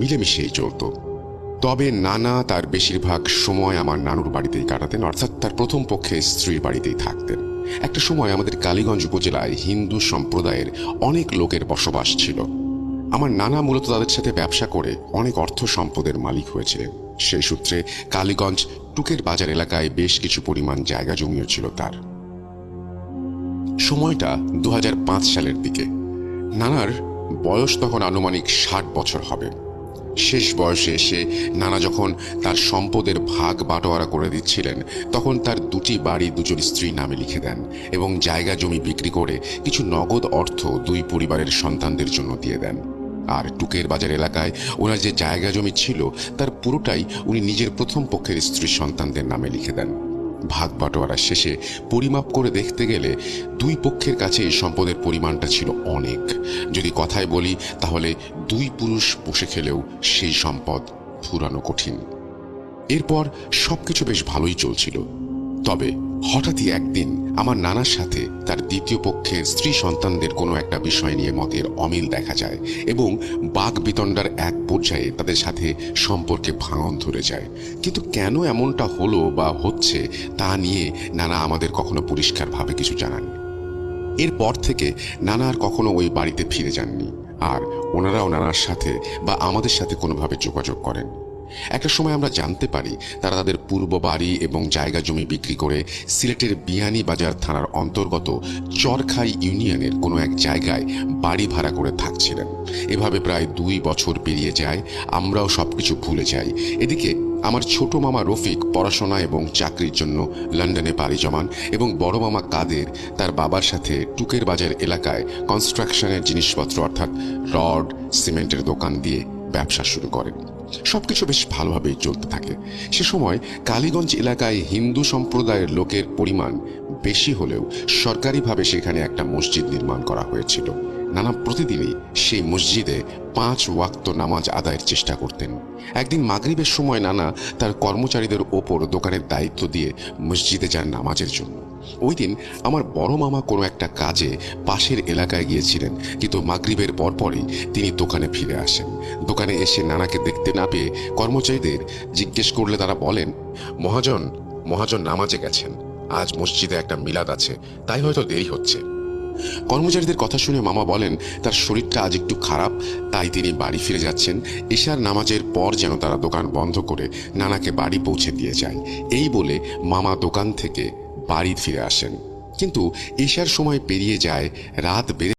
মিলেমিশেই চলত। তবে নানা তার বেশিরভাগ সময় আমার নানুর বাড়িতেই কাটাতেন, অর্থাৎ তার প্রথম পক্ষে স্ত্রীর বাড়িতেই থাকতেন। একটা সময় আমাদের কালীগঞ্জ উপজেলায় হিন্দু সম্প্রদায়ের অনেক লোকের বসবাস ছিল। আমার নানা মূলত তাদের সাথে ব্যবসা করে অনেক অর্থ সম্পদের মালিক হয়েছিলেন। সেই সূত্রে কালীগঞ্জ টুকের বাজার এলাকায় বেশ কিছু পরিমাণ জায়গা জমিও ছিল তার। সময়টা 2005 সালের দিকে। নানার বয়স তখন আনুমানিক 60 বছর হবে। শেষ বয়সে এসে নানা যখন তার সম্পদের ভাগ বাটোয়ারা করে দিচ্ছিলেন, তখন তার দুটি বাড়ি দুজন স্ত্রীর নামে লিখে দেন এবং জায়গা জমি বিক্রি করে কিছু নগদ অর্থ দুই পরিবারের সন্তানদের জন্য দিয়ে দেন। আর টুকের বাজার এলাকায় ওনার যে জায়গা জমি ছিল তার পুরোটাই উনি নিজের প্রথম পক্ষের স্ত্রীর সন্তানদের নামে লিখে দেন। ভাগ বাটোয়ারা শেষে পরিমাপ করে দেখতে গেলে দুই পক্ষের কাছে এই সম্পদের পরিমাণটা ছিল অনেক। যদি কথায় বলি তাহলে দুই পুরুষ বসে খেলেও সেই সম্পদ ফুরানো কঠিন। এরপর সবকিছু বেশ ভালোই চলছিল। তবে হঠাৎই একদিন আমার নানার সাথে তার দ্বিতীয় পক্ষের স্ত্রী সন্তানদের কোনো একটা বিষয় নিয়ে মতের অমিল দেখা যায় এবং বাক বিতণ্ডার এক পর্যায়ে তাদের সাথে সম্পর্কে ভাঙন ধরে যায়। কিন্তু কেন এমনটা হলো বা হচ্ছে তা নিয়ে নানা আমাদের কখনো পরিষ্কারভাবে কিছু জানাননি। এরপর থেকে নানা আর কখনো ওই বাড়িতে ফিরে যাননি, আর ওনারাও নানার সাথে বা আমাদের সাথে কোনোভাবে যোগাযোগ করেন। একটা সময় আমরা জানতে পারি তারা তাদের পূর্ব বাড়ি এবং জায়গা জমি বিক্রি করে সিলেটের বিয়ানীবাজার থানার অন্তর্গত চরখাই ইউনিয়নের কোনো এক জায়গায় বাড়ি ভাড়া করে থাকছিলেন। এভাবে প্রায় 2 বছর পেরিয়ে যায়, আমরাও সবকিছু ভুলে যাই। এদিকে আমার ছোট মামা রফিক পড়াশোনা এবং চাকরির জন্য লন্ডনে পাড়ি জমান এবং বড় মামা কাদের তার বাবার সাথে টুকের বাজার এলাকায় কনস্ট্রাকশনের জিনিসপত্র অর্থাৎ রড সিমেন্টের দোকান দিয়ে ব্যবসা শুরু করেন। সবকিছু বেশ ভালোভাবেই চলতে থাকে। সে সময় কালীগঞ্জ এলাকায় হিন্দু সম্প্রদায়ের লোকের পরিমাণ বেশি হলেও সরকারিভাবে সেখানে একটা মসজিদ নির্মাণ করা হয়েছিল। নানা প্রতিদিনই সেই মসজিদে 5 ওয়াক্ত নামাজ আদায়ের চেষ্টা করতেন। একদিন মাগরিবের সময় নানা তার কর্মচারীদের ওপর দোকানের দায়িত্ব দিয়ে মসজিদে যান নামাজের জন্য। ওই দিন আমার বড় মামা কোনো একটা কাজে পাশের এলাকায় গিয়েছিলেন, কিন্তু মাগরিবের পরপরই তিনি দোকানে ফিরে আসেন। দোকানে এসে নানাকে দেখতে না পেয়ে কর্মচারীদের জিজ্ঞেস করলে তারা বলেন, মহাজন নামাজে গেছেন, আজ মসজিদে একটা মিলাদ আছে, তাই হয়তো দেরি হচ্ছে। কর্মচারীদের কথা শুনে মামা বলেন তার শরীরটা আজ একটু খারাপ, তাই তিনি বাড়ি ফিরে যাচ্ছেন। এশার নামাজের পর যেন তারা দোকান বন্ধ করে নানাকে বাড়ি পৌঁছে দিয়ে যায়। এই বলে মামা দোকান থেকে বাড়ি ফিরে আসেন। কিন্তু এশার সময় পেরিয়ে যায়, রাত বেড়ে